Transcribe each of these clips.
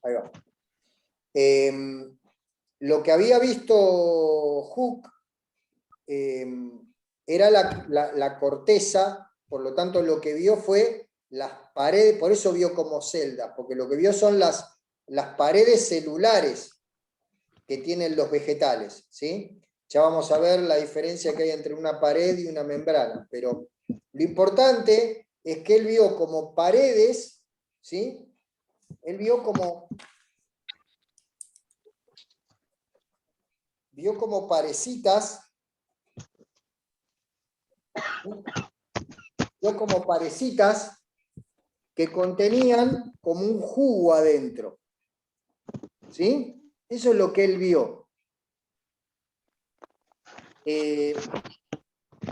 Ahí va. Lo que había visto Hooke era la corteza, por lo tanto lo que vio fue las paredes, por eso vio como celdas, porque lo que vio son las paredes celulares que tienen los vegetales, ¿sí? Ya vamos a ver la diferencia que hay entre una pared y una membrana, pero lo importante es que él vio como paredes, ¿sí? Él vio como parecitas, que contenían como un jugo adentro, ¿sí? Eso es lo que él vio.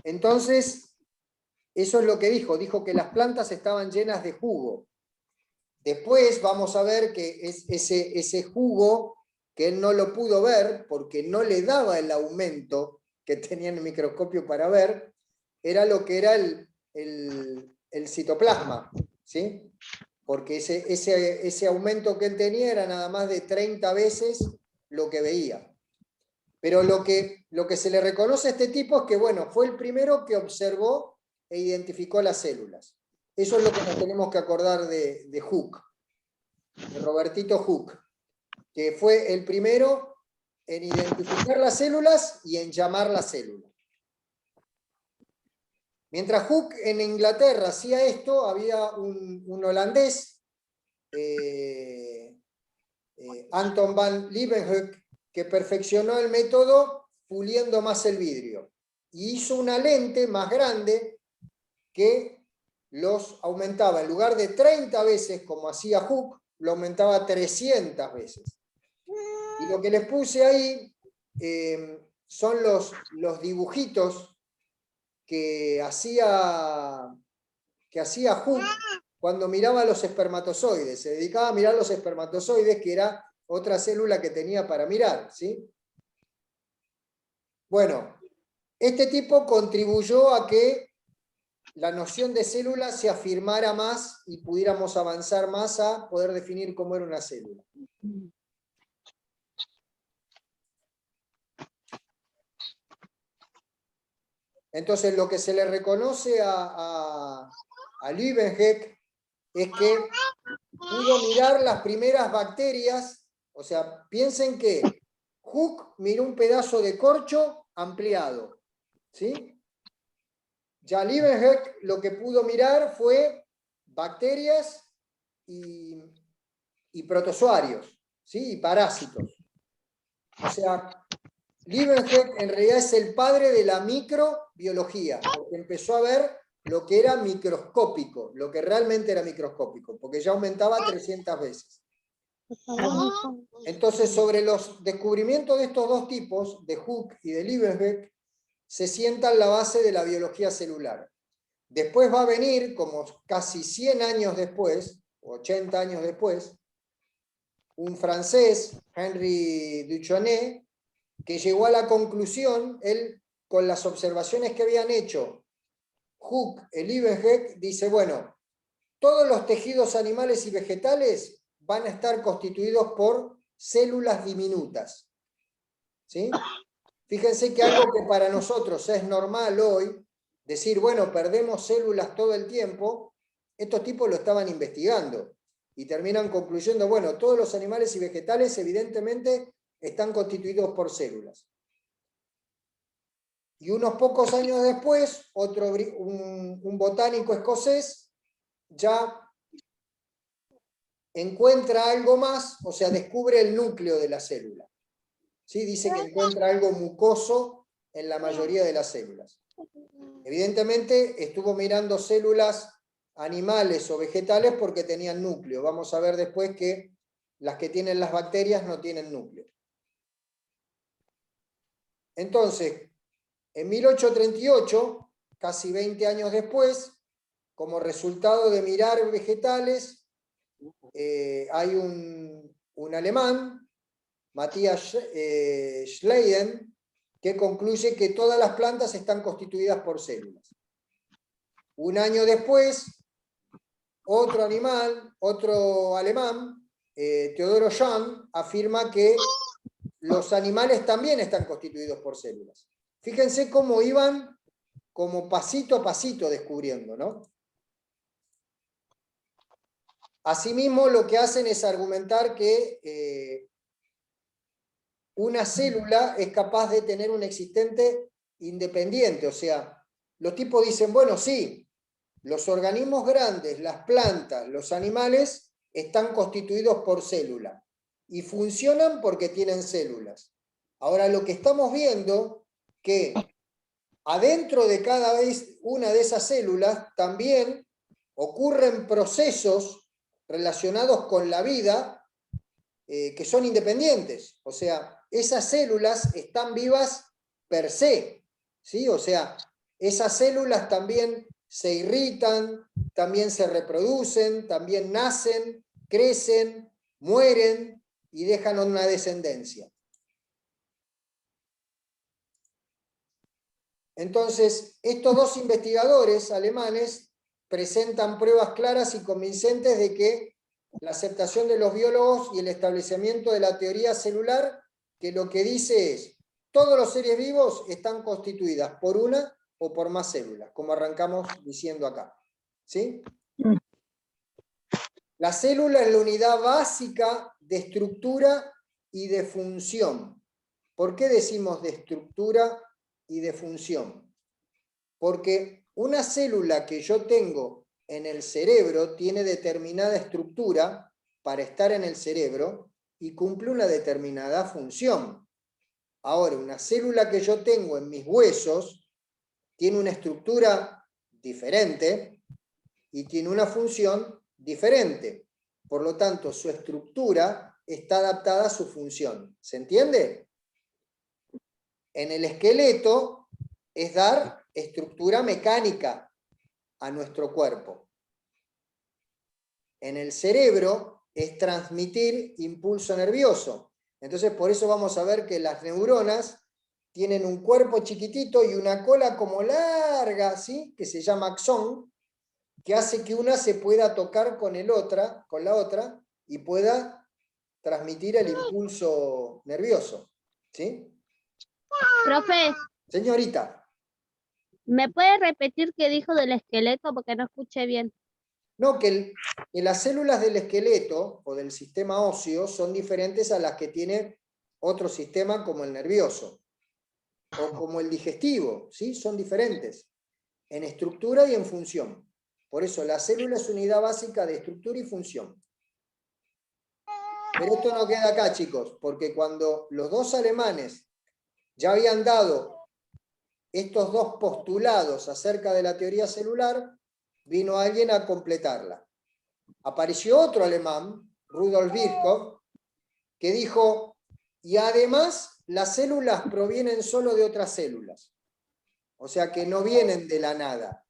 Entonces, eso es lo que dijo que las plantas estaban llenas de jugo. Después vamos a ver que ese jugo, que él no lo pudo ver porque no le daba el aumento que tenía en el microscopio para ver, era lo que era el citoplasma, ¿sí? Porque ese aumento que él tenía era nada más de 30 veces lo que veía. Pero lo que se le reconoce a este tipo es que, bueno, fue el primero que observó e identificó las células. Eso es lo que nos tenemos que acordar de Hooke, de Robertito Hooke, que fue el primero en identificar las células y en llamar las células. Mientras Hooke en Inglaterra hacía esto, había un holandés, Anton van Leeuwenhoek, que perfeccionó el método puliendo más el vidrio. Y hizo una lente más grande que los aumentaba. En lugar de 30 veces, como hacía Hooke, lo aumentaba 300 veces. Y lo que les puse ahí son los dibujitos que hacía Hooke cuando miraba los espermatozoides. Se dedicaba a mirar los espermatozoides, que era otra célula que tenía para mirar, ¿sí? Bueno, este tipo contribuyó a que la noción de célula se afirmara más y pudiéramos avanzar más a poder definir cómo era una célula. Entonces, lo que se le reconoce a Leeuwenhoek es que pudo mirar las primeras bacterias. O sea, piensen que Hooke miró un pedazo de corcho ampliado, ¿sí? Ya Leeuwenhoek lo que pudo mirar fue bacterias y protozoarios, ¿sí? Y parásitos. O sea, Leeuwenhoek en realidad es el padre de la microbiología, porque empezó a ver lo que era microscópico, lo que realmente era microscópico, porque ya aumentaba 300 veces. Entonces, sobre los descubrimientos de estos dos tipos, de Hooke y de Leeuwenhoek, se sienta la base de la biología celular. Después va a venir, como casi 100 años después, 80 años después, un francés, Henri Duchesne, que llegó a la conclusión, él con las observaciones que habían hecho Hooke y Leeuwenhoek, dice, bueno, todos los tejidos animales y vegetales van a estar constituidos por células diminutas, ¿sí? Fíjense que algo que para nosotros es normal hoy, decir, bueno, perdemos células todo el tiempo, estos tipos lo estaban investigando y terminan concluyendo, bueno, todos los animales y vegetales evidentemente están constituidos por células. Y unos pocos años después, un botánico escocés ya encuentra algo más, o sea, descubre el núcleo de la célula. ¿Sí? Dice que encuentra algo mucoso en la mayoría de las células. Evidentemente estuvo mirando células animales o vegetales porque tenían núcleo. Vamos a ver después que las que tienen las bacterias no tienen núcleo. Entonces, en 1838, casi 20 años después, como resultado de mirar vegetales, hay un alemán, Matthias Schleiden, que concluye que todas las plantas están constituidas por células. Un año después, otro alemán, Teodoro Young afirma que los animales también están constituidos por células. Fíjense cómo iban como pasito a pasito descubriendo, ¿no? Asimismo, lo que hacen es argumentar que una célula es capaz de tener un existente independiente. O sea, los tipos dicen, bueno, sí, los organismos grandes, las plantas, los animales, están constituidos por células y funcionan porque tienen células. Ahora, lo que estamos viendo que adentro de cada vez una de esas células también ocurren procesos relacionados con la vida que son independientes. O sea, esas células están vivas per se, ¿sí? O sea, esas células también se irritan, también se reproducen, también nacen, crecen, mueren y dejan una descendencia. Entonces, estos dos investigadores alemanes presentan pruebas claras y convincentes de que la aceptación de los biólogos y el establecimiento de la teoría celular, que lo que dice es, todos los seres vivos están constituidas por una o por más células, como arrancamos diciendo acá. ¿Sí? La célula es la unidad básica de estructura y de función. ¿Por qué decimos de estructura y de función? Porque una célula que yo tengo en el cerebro tiene determinada estructura para estar en el cerebro y cumple una determinada función. Ahora, una célula que yo tengo en mis huesos tiene una estructura diferente y tiene una función diferente. Por lo tanto, su estructura está adaptada a su función. ¿Se entiende? En el esqueleto es dar estructura mecánica a nuestro cuerpo. En el cerebro es transmitir impulso nervioso. Entonces, por eso vamos a ver que las neuronas tienen un cuerpo chiquitito y una cola como larga, ¿sí? Que se llama axón, que hace que una se pueda tocar con la otra y pueda transmitir el impulso nervioso. ¿Sí? Profe, Señorita. ¿me puede repetir qué dijo del esqueleto? Porque no escuché bien. No, que las células del esqueleto o del sistema óseo son diferentes a las que tiene otro sistema como el nervioso o como el digestivo, ¿sí? Son diferentes en estructura y en función. Por eso la célula es unidad básica de estructura y función. Pero esto no queda acá, chicos, porque cuando los dos alemanes ya habían dado estos dos postulados acerca de la teoría celular, vino alguien a completarla. Apareció otro alemán, Rudolf Virchow, que dijo, y además las células provienen solo de otras células, o sea que no vienen de la nada.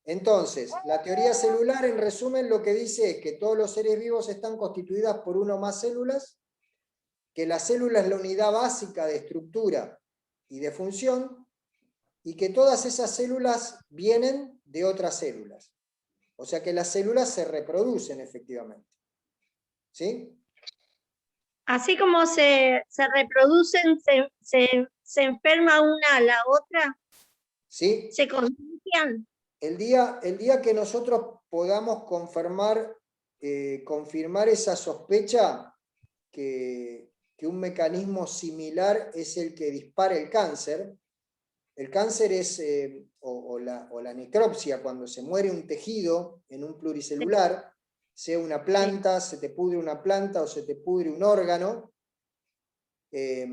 Entonces, la teoría celular, en resumen, lo que dice es que todos los seres vivos están constituidas por una o más células, que la célula es la unidad básica de estructura y de función, y que todas esas células vienen de otras células. O sea que las células se reproducen efectivamente. ¿Sí? Así como se reproducen, se enferma una a la otra, ¿Sí? se contagian. El día que nosotros podamos confirmar esa sospecha que un mecanismo similar es el que dispara el cáncer es, o la necropsia, cuando se muere un tejido en un pluricelular, sea una planta, se te pudre una planta o se te pudre un órgano, es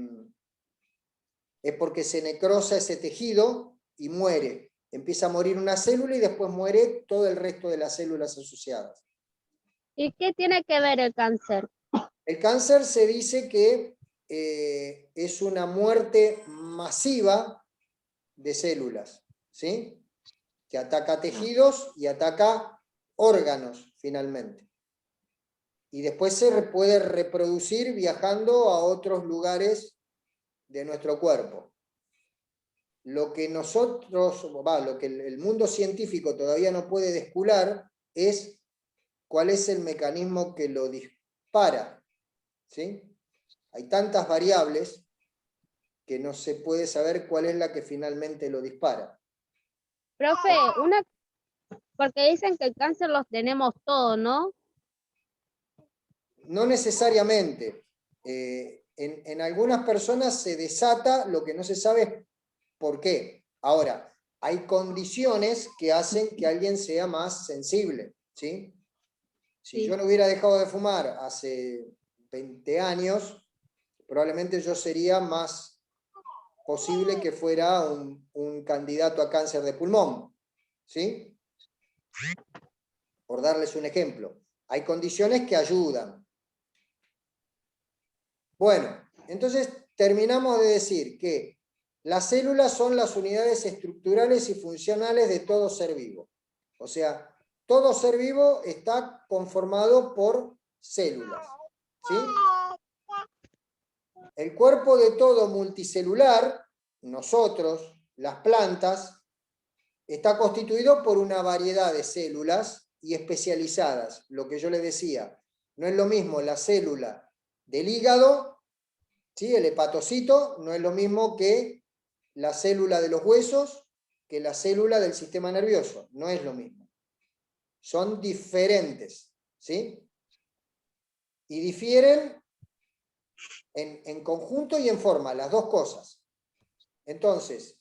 porque se necrosa ese tejido y muere. Empieza a morir una célula y después muere todo el resto de las células asociadas. ¿Y qué tiene que ver el cáncer? El cáncer se dice que es una muerte masiva de células, ¿sí? Que ataca tejidos y ataca órganos, finalmente. Y después se puede reproducir viajando a otros lugares de nuestro cuerpo. Lo que lo que el mundo científico todavía no puede descular es cuál es el mecanismo que lo dispara, ¿sí? Hay tantas variables que no se puede saber cuál es la que finalmente lo dispara. Profe, porque dicen que el cáncer los tenemos todos, ¿no? No necesariamente. En algunas personas se desata, lo que no se sabe es por qué. Ahora, hay condiciones que hacen que alguien sea más sensible, ¿sí? Si Sí. yo no hubiera dejado de fumar hace 20 años, probablemente yo sería más posible que fuera un candidato a cáncer de pulmón, ¿sí? Por darles un ejemplo. Hay condiciones que ayudan. Bueno, entonces terminamos de decir que las células son las unidades estructurales y funcionales de todo ser vivo. O sea, todo ser vivo está conformado por células, ¿sí? El cuerpo de todo multicelular, nosotros, las plantas, está constituido por una variedad de células y especializadas. Lo que yo les decía, no es lo mismo la célula del hígado, ¿sí? El hepatocito, no es lo mismo que la célula de los huesos, que la célula del sistema nervioso. No es lo mismo. Son diferentes, ¿sí? Y difieren en conjunto y en forma, las dos cosas. Entonces,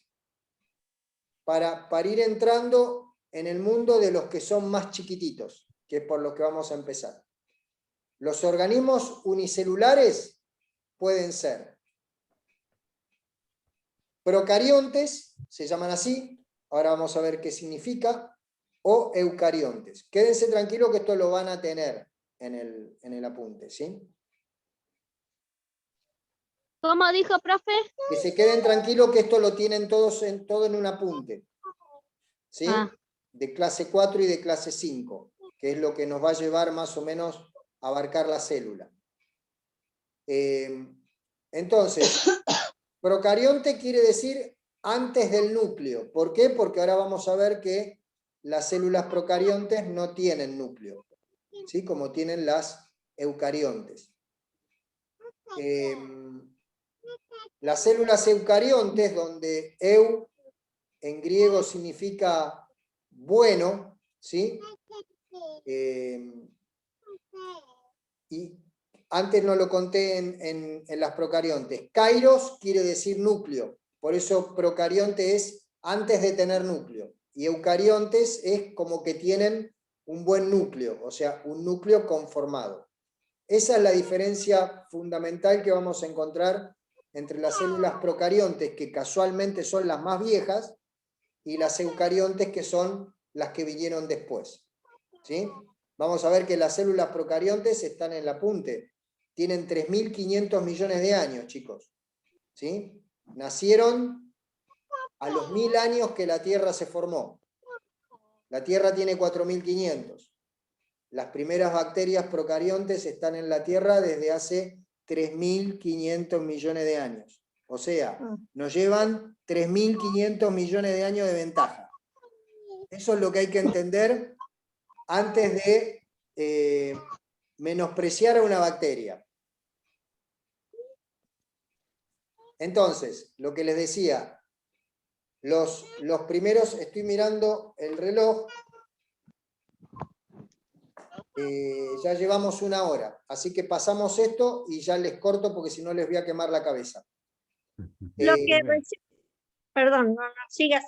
para ir entrando en el mundo de los que son más chiquititos, que es por lo que vamos a empezar. Los organismos unicelulares pueden ser procariontes, se llaman así, ahora vamos a ver qué significa, o eucariontes. Quédense tranquilos que esto lo van a tener en el apunte, ¿sí? ¿Cómo dijo, profe? Que se queden tranquilos que esto lo tienen todos todo en un apunte, ¿sí? Ah. De clase 4 y de clase 5, que es lo que nos va a llevar más o menos a abarcar la célula. Entonces, procarionte quiere decir antes del núcleo. ¿Por qué? Porque ahora vamos a ver que las células procariontes no tienen núcleo, ¿sí? Como tienen las eucariontes. Las células eucariontes, donde eu en griego significa bueno, ¿sí? Y antes no lo conté en las procariontes. Kairos quiere decir núcleo, por eso procarionte es antes de tener núcleo. Y eucariontes es como que tienen un buen núcleo, o sea, un núcleo conformado. Esa es la diferencia fundamental que vamos a encontrar entre las células procariontes, que casualmente son las más viejas, y las eucariontes, que son las que vinieron después, ¿sí? Vamos a ver que las células procariontes están en el apunte. Tienen 3.500 millones de años, chicos, ¿sí? Nacieron a los 1000 años que la Tierra se formó. La Tierra tiene 4.500. Las primeras bacterias procariontes están en la Tierra desde hace 3.500 millones de años. O sea, nos llevan 3.500 millones de años de ventaja. Eso es lo que hay que entender antes de menospreciar a una bacteria. Entonces, lo que les decía, los primeros, estoy mirando el reloj, ya llevamos 1 hora, así que pasamos esto y ya les corto porque si no les voy a quemar la cabeza. Perdón, siga.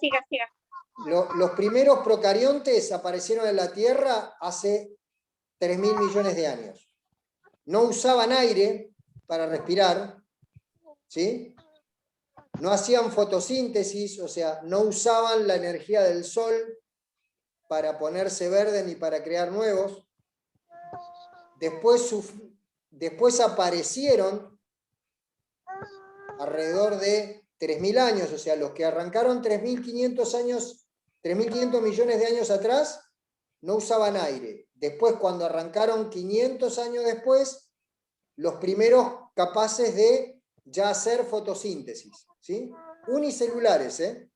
Los primeros procariontes aparecieron en la Tierra hace 3.000 millones de años. No usaban aire para respirar, ¿sí? No hacían fotosíntesis, o sea, no usaban la energía del sol para ponerse verde ni para crear nuevos. Después aparecieron alrededor de 3.000 años, o sea, los que arrancaron 3.500 millones de años atrás, no usaban aire. Después, cuando arrancaron 500 años después, los primeros capaces de ya hacer fotosíntesis, ¿sí? Unicelulares, ¿eh?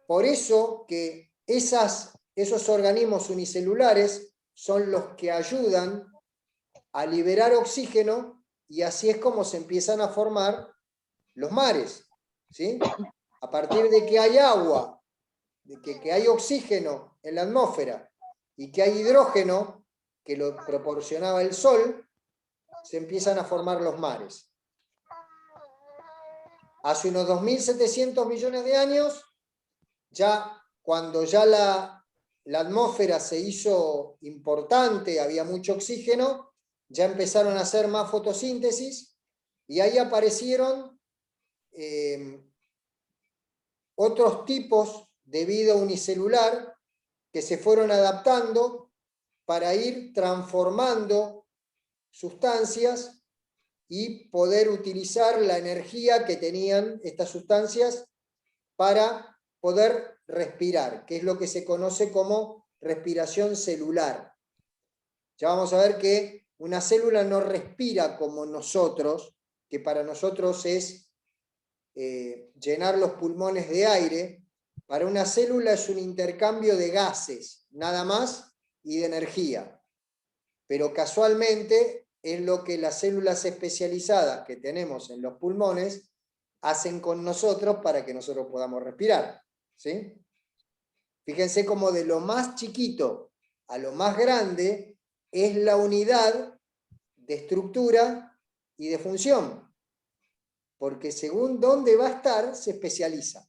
Por eso que esas esos organismos unicelulares son los que ayudan a liberar oxígeno y así es como se empiezan a formar los mares, ¿sí? A partir de que hay agua, de que hay oxígeno en la atmósfera y que hay hidrógeno, que lo proporcionaba el Sol, se empiezan a formar los mares. Hace unos 2.700 millones de años, cuando ya la atmósfera se hizo importante, había mucho oxígeno, ya empezaron a hacer más fotosíntesis y ahí aparecieron otros tipos de vida unicelular que se fueron adaptando para ir transformando sustancias y poder utilizar la energía que tenían estas sustancias para poder respirar, que es lo que se conoce como respiración celular. Ya vamos a ver que una célula no respira como nosotros, que para nosotros es llenar los pulmones de aire. Para una célula es un intercambio de gases, nada más, y de energía. Pero casualmente es lo que las células especializadas que tenemos en los pulmones hacen con nosotros para que nosotros podamos respirar, ¿sí? Fíjense cómo de lo más chiquito a lo más grande es la unidad de estructura y de función, porque según dónde va a estar, se especializa.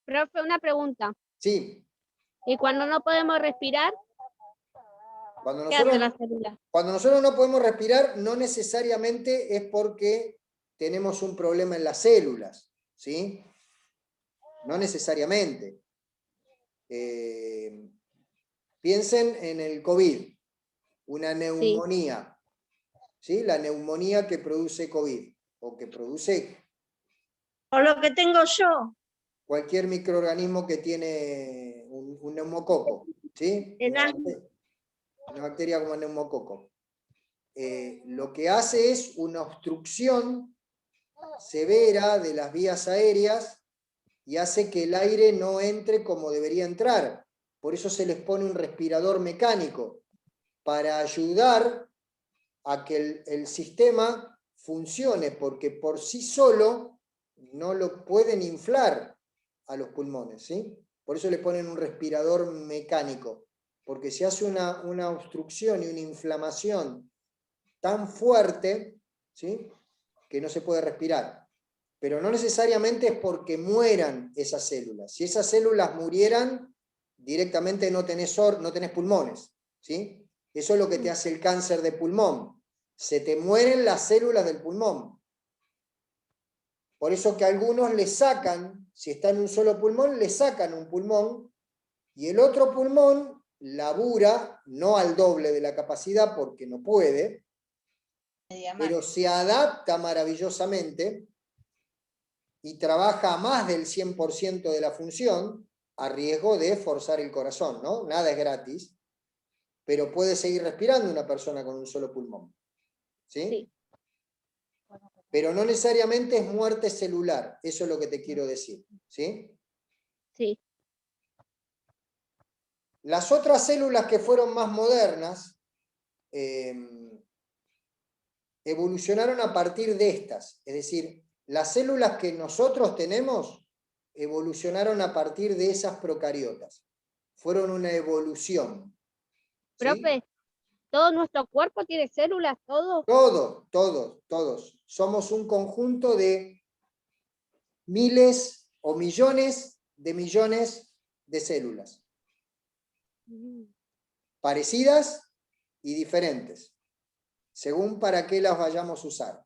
Profe, una pregunta. Sí. ¿Y cuando no podemos respirar? Cuando ¿Qué hace la célula? Cuando nosotros no podemos respirar, no necesariamente es porque tenemos un problema en las células, ¿sí? No necesariamente. Piensen en el COVID, una neumonía, ¿sí? La neumonía que produce COVID, o que produce... O lo que tengo yo. Cualquier microorganismo que tiene un neumococo, ¿sí? Una bacteria como el neumococo. Lo que hace es una obstrucción severa de las vías aéreas y hace que el aire no entre como debería entrar. Por eso se les pone un respirador mecánico, para ayudar a que el sistema funcione, porque por sí solo no lo pueden inflar a los pulmones, ¿sí? Por eso le ponen un respirador mecánico, porque si hace una obstrucción y una inflamación tan fuerte, ¿sí?, que no se puede respirar. Pero no necesariamente es porque mueran esas células. Si esas células murieran, directamente no tenés pulmones, ¿sí? Eso es lo que te hace el cáncer de pulmón. Se te mueren las células del pulmón. Por eso que a algunos le sacan, si está en un solo pulmón, le sacan un pulmón y el otro pulmón labura, no al doble de la capacidad porque no puede, pero se adapta maravillosamente y trabaja a más del 100% de la función, a riesgo de forzar el corazón, ¿no? Nada es gratis, pero puede seguir respirando una persona con un solo pulmón, ¿sí? Sí. Pero no necesariamente es muerte celular, eso es lo que te quiero decir, ¿sí? Sí. Las otras células que fueron más modernas evolucionaron a partir de estas, es decir, las células que nosotros tenemos evolucionaron a partir de esas procariotas, fueron una evolución. ¿Sí? Profe, ¿todo nuestro cuerpo tiene células? ¿Todo? Todos. Somos un conjunto de miles o millones de células. Parecidas y diferentes, según para qué las vayamos a usar.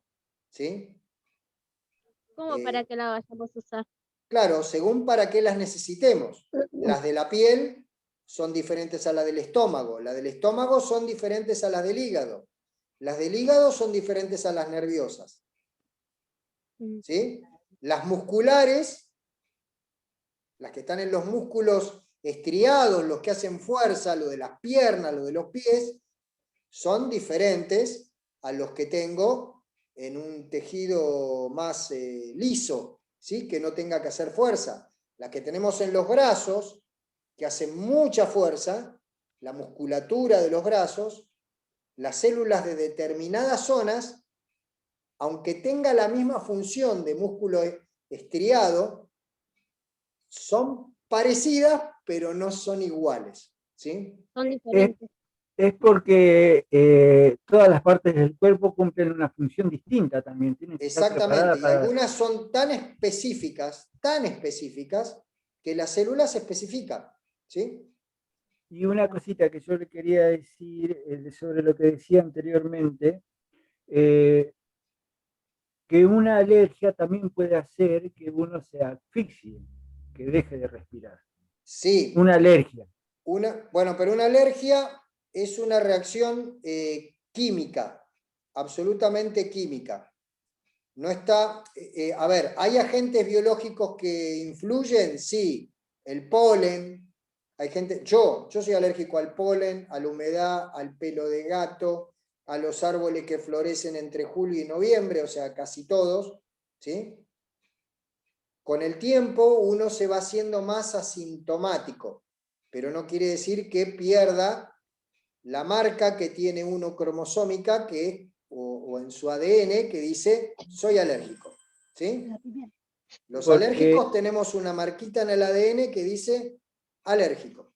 ¿Sí? ¿Cómo para qué la vayamos a usar? Claro, según para qué las necesitemos. Las de la piel son diferentes a las del estómago. Las del estómago son diferentes a las del hígado. Las del hígado son diferentes a las nerviosas. ¿Sí? Las musculares, las que están en los músculos estriados, los que hacen fuerza, lo de las piernas, lo de los pies, son diferentes a los que tengo en un tejido más liso, ¿sí?, que no tenga que hacer fuerza. Las que tenemos en los brazos que hacen mucha fuerza, la musculatura de los brazos, las células de determinadas zonas, aunque tenga la misma función de músculo estriado, son parecidas, pero no son iguales. ¿Sí? Son diferentes. Es porque todas las partes del cuerpo cumplen una función distinta también. Tienen que estar Exactamente, y preparadas algunas son tan específicas, que la célula se especifica. ¿Sí? Y una cosita que yo le quería decir sobre lo que decía anteriormente, que una alergia también puede hacer que uno se asfixie, que deje de respirar. Sí. Una alergia. Bueno, pero una alergia es una reacción química, absolutamente química. No está, a ver, ¿hay agentes biológicos que influyen? Sí, el polen, hay gente, yo soy alérgico al polen, a la humedad, al pelo de gato, a los árboles que florecen entre julio y noviembre, o sea, casi todos, ¿sí? Con el tiempo uno se va haciendo más asintomático, pero no quiere decir que pierda la marca que tiene uno cromosómica o en su ADN que dice soy alérgico. ¿Sí? Los alérgicos tenemos una marquita en el ADN que dice alérgico.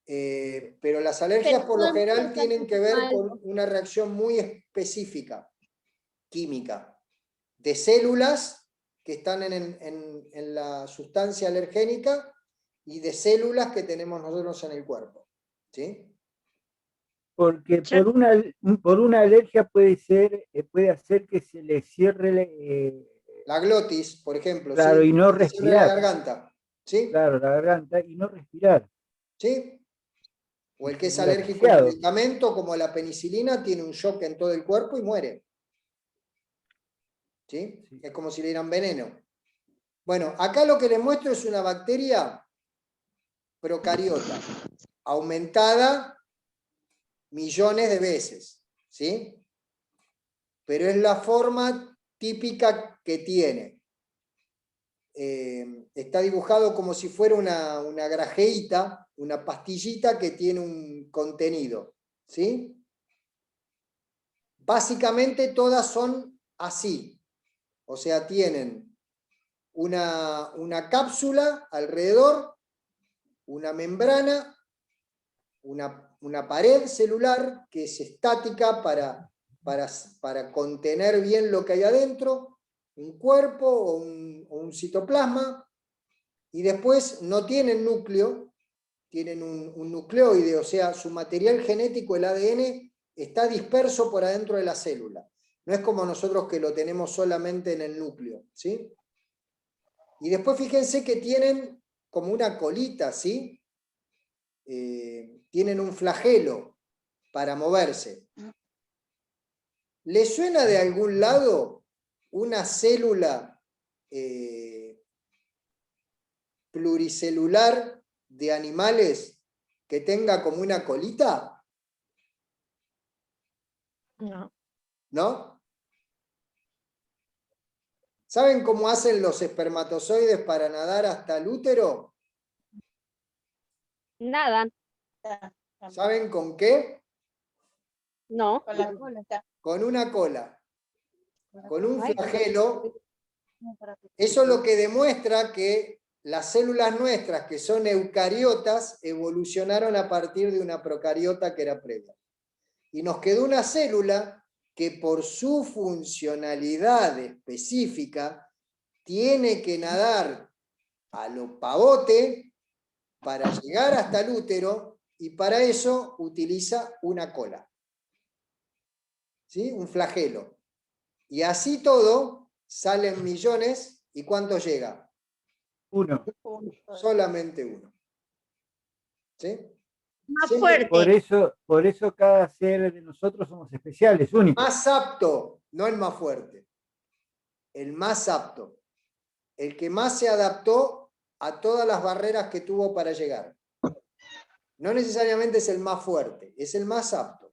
Pero las alergias por lo general tienen que ver con una reacción muy específica, química, de células que están en la sustancia alergénica y de células que tenemos nosotros en el cuerpo. ¿Sí? Porque por una alergia puede hacer que se le cierre la glotis, por ejemplo. Claro, ¿sí? y no Se cierre la respirar. garganta. ¿Sí? Claro, la garganta y no respirar. ¿Sí? O el que es muy alérgico a un asfixiado. medicamento como la penicilina tiene un shock en todo el cuerpo y muere. ¿Sí? Sí. Es como si le dieran veneno. Bueno, acá lo que les muestro es una bacteria procariota, aumentada millones de veces. ¿Sí? Pero es la forma típica que tiene. Está dibujado como si fuera una grajeíta, una pastillita que tiene un contenido. ¿Sí? Básicamente todas son así. O sea, tienen una cápsula alrededor, una membrana, una pared celular que es estática para contener bien lo que hay adentro, un cuerpo o un citoplasma, y después no tienen núcleo, tienen un nucleoide, o sea, su material genético, el ADN, está disperso por adentro de la célula. No es como nosotros que lo tenemos solamente en el núcleo, ¿sí? Y después fíjense que tienen como una colita, ¿sí? Tienen un flagelo para moverse. ¿Les suena de algún lado una célula pluricelular de animales que tenga como una colita? No. ¿No? ¿Saben cómo hacen los espermatozoides para nadar hasta el útero? Nada, ¿Saben con qué? no. Con una cola, con un Ay, flagelo. Eso es lo que demuestra que las células nuestras, que son eucariotas, evolucionaron a partir de una procariota que era previa. Y nos quedó una célula que por su funcionalidad específica tiene que nadar a lo pavote para llegar hasta el útero, y para eso utiliza una cola. ¿Sí? Un flagelo. Y así todo, salen millones, ¿y cuánto llega? Uno. Solamente uno. ¿Sí? Más Siempre fuerte. Por eso cada ser de nosotros somos especiales, únicos. más apto, no el más fuerte. El más apto. El que más se adaptó a todas las barreras que tuvo para llegar. No necesariamente es el más fuerte, es el más apto.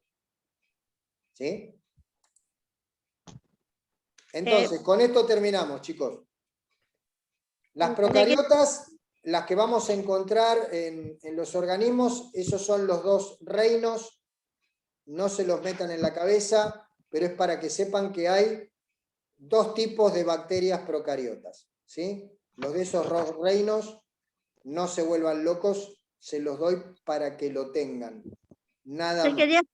¿Sí? Entonces, con esto terminamos, chicos. Las las que vamos a encontrar en los organismos, esos son los dos reinos, no se los metan en la cabeza, pero es para que sepan que hay dos tipos de bacterias procariotas, ¿sí? Los de esos dos reinos, no se vuelvan locos, se los doy para que lo tengan. Nada Te más. quería hacer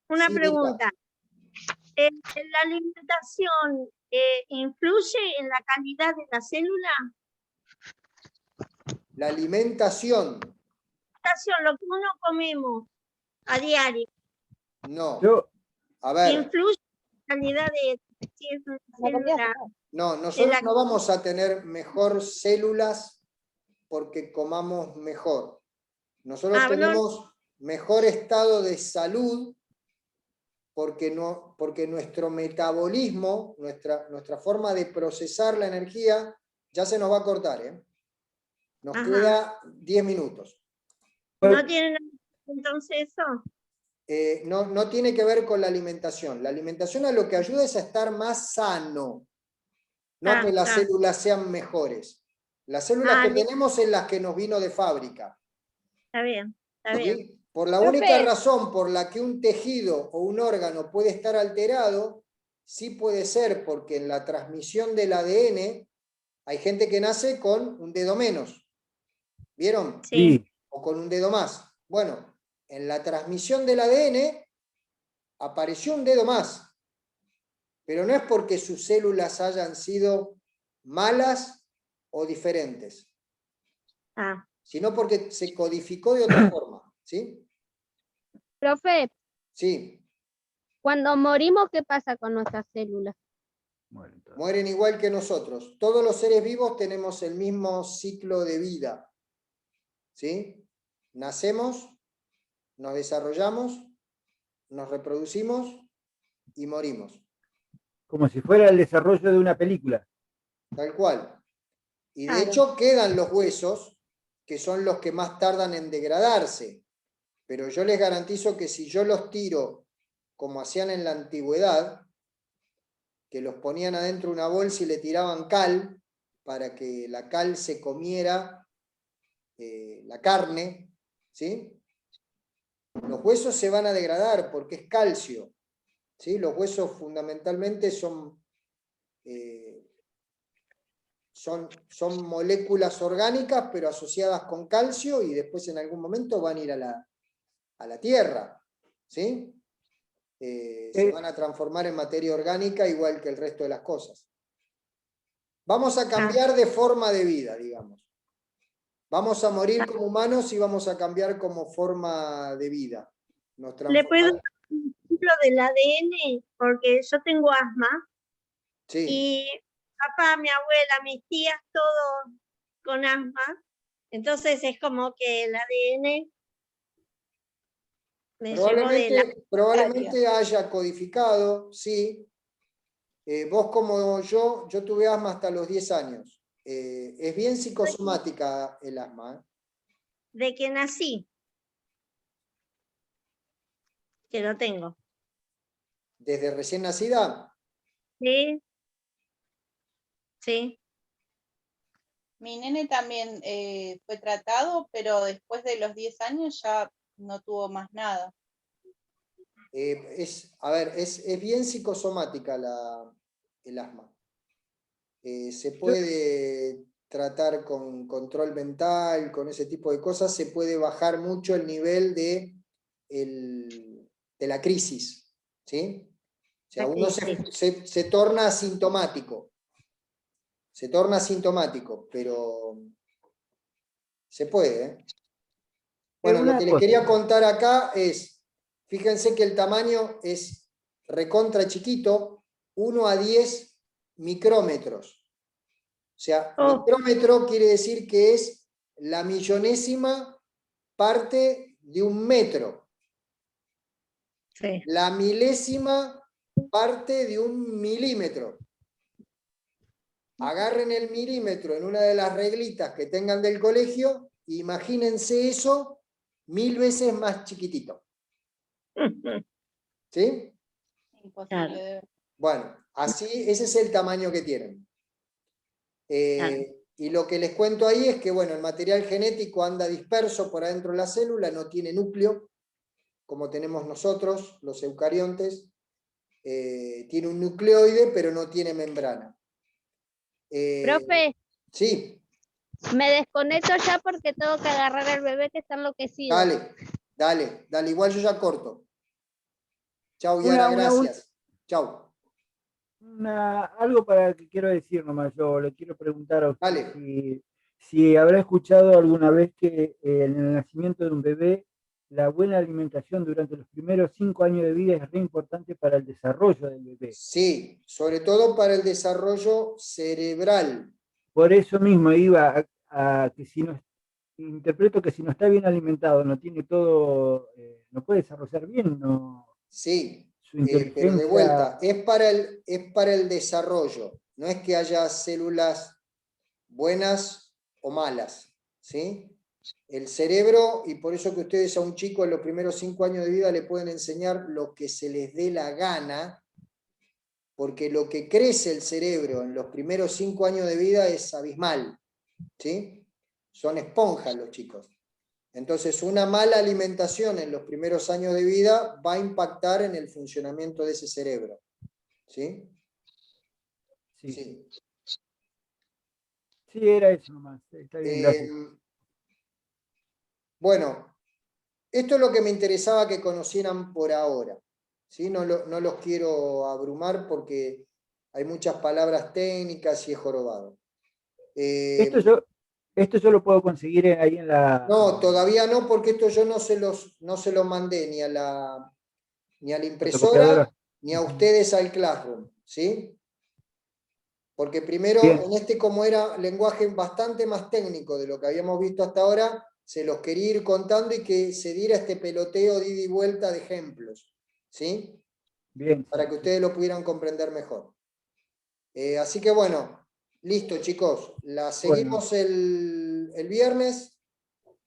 una Sí, pregunta. ¿La alimentación influye en la calidad de la célula? la alimentación, Lo que uno comemos a diario, no. Yo, A ver, ¿influye en la calidad de si es una célula? no, nosotros no vamos a tener mejor células porque comamos mejor. Nosotros tenemos mejor estado de salud porque nuestro metabolismo, nuestra forma de procesar la energía, ya se nos va a cortar, ¿eh? Nos Ajá. queda 10 minutos. ¿No tiene nada entonces eso? No tiene que ver con la alimentación. La alimentación a lo que ayuda es a estar más sano, no que las células sean mejores. Las células que tenemos es las que nos vino de fábrica. Está bien, está ¿Sí? bien. Por la única razón por la que un tejido o un órgano puede estar alterado, sí puede ser porque en la transmisión del ADN hay gente que nace con un dedo menos. ¿Vieron? Sí. O con un dedo más. Bueno, en la transmisión del ADN apareció un dedo más. Pero no es porque sus células hayan sido malas o diferentes, sino porque se codificó de otra forma. ¿Sí? Profe, Sí. cuando morimos, ¿qué pasa con nuestras células? Mueren igual que nosotros. Todos los seres vivos tenemos el mismo ciclo de vida. ¿Sí? Nacemos, nos desarrollamos, nos reproducimos y morimos. como si fuera el desarrollo de una película. Tal cual. Y de hecho quedan los huesos, que son los que más tardan en degradarse. Pero yo les garantizo que si yo los tiro como hacían en la antigüedad, que los ponían adentro de una bolsa y le tiraban cal para que la cal se comiera la carne, ¿sí? Los huesos se van a degradar porque es calcio, ¿sí? Los huesos fundamentalmente son moléculas orgánicas pero asociadas con calcio y después en algún momento van a ir a la tierra, ¿sí? Se van a transformar en materia orgánica igual que el resto de las cosas. Vamos a cambiar de forma de vida, digamos. Vamos a morir como humanos y vamos a cambiar como forma de vida. ¿Le puedo dar un ejemplo del ADN? Porque yo tengo asma. Sí. Y papá, mi abuela, mis tías, todos con asma. Entonces es como que el ADN me llevó de la... Probablemente haya codificado, sí. Vos como yo tuve asma hasta los 10 años. Es bien psicosomática el asma. De que nací. Que lo tengo. ¿Desde recién nacida? Sí. Sí. Mi nene también fue tratado, pero después de los 10 años ya no tuvo más nada. Es bien psicosomática el asma. Se puede tratar con control mental, con ese tipo de cosas, se puede bajar mucho el nivel de la crisis, ¿sí? O sea, uno se torna asintomático. Se torna asintomático, pero se puede, ¿eh? Bueno, lo que les quería contar acá es, fíjense que el tamaño es recontra chiquito, 1 a 10 micrómetros. O sea, micrómetro quiere decir que es la millonésima parte de un metro. Sí. La milésima parte de un milímetro. Agarren el milímetro en una de las reglitas que tengan del colegio, imagínense eso 1000 veces más chiquitito. ¿Sí? Imposible de ver. Bueno, así, ese es el tamaño que tienen. Y lo que les cuento ahí es que, bueno, el material genético anda disperso por adentro de la célula, no tiene núcleo, como tenemos nosotros, los eucariontes. Tiene un nucleoide, pero no tiene membrana. Profe, Sí, me desconecto ya porque tengo que agarrar al bebé que está enloquecido. dale, igual yo ya corto. Chau, Yara, gracias. Chau. Algo para que quiero decir nomás, yo le quiero preguntar a usted Dale. si habrá escuchado alguna vez que en el nacimiento de un bebé la buena alimentación durante los primeros 5 años de vida es re importante para el desarrollo del bebé. Sí, sobre todo para el desarrollo cerebral. Por eso mismo iba a que si no, interpreto que si no está bien alimentado, no tiene todo, no puede desarrollar bien, no, Sí, su inteligencia. pero de vuelta, es para el desarrollo, no es que haya células buenas o malas, ¿sí? El cerebro, y por eso que ustedes a un chico en los primeros 5 años de vida le pueden enseñar lo que se les dé la gana, porque lo que crece el cerebro en los primeros 5 años de vida es abismal, ¿sí? Son esponjas los chicos. Entonces, una mala alimentación en los primeros años de vida va a impactar en el funcionamiento de ese cerebro. ¿Sí? Sí. Sí. Sí, era eso nomás. Está bien, gracias. Bueno, esto es lo que me interesaba que conocieran por ahora. ¿Sí? No los quiero abrumar porque hay muchas palabras técnicas y es jorobado. Esto yo lo puedo conseguir ahí en la... No, todavía no, porque esto yo no se los mandé ni a la impresora ni a ustedes al Classroom, ¿sí? Porque primero, Bien. en este, como era lenguaje bastante más técnico de lo que habíamos visto hasta ahora, se los quería ir contando y que se diera este peloteo de ida y vuelta de ejemplos, ¿sí? Bien. Para que ustedes lo pudieran comprender mejor. Así que bueno, listo chicos, la seguimos el viernes.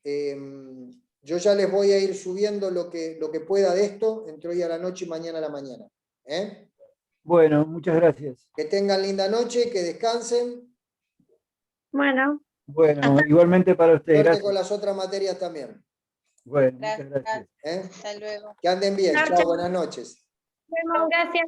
Yo ya les voy a ir subiendo lo que pueda de esto, entre hoy a la noche y mañana a la mañana. Bueno, muchas gracias. Que tengan linda noche, que descansen. Bueno. Bueno, igualmente para ustedes. Suerte Gracias. con las otras materias también. Bueno, muchas gracias. Hasta luego. Que anden bien. Chao, Chao, buenas noches. Gracias.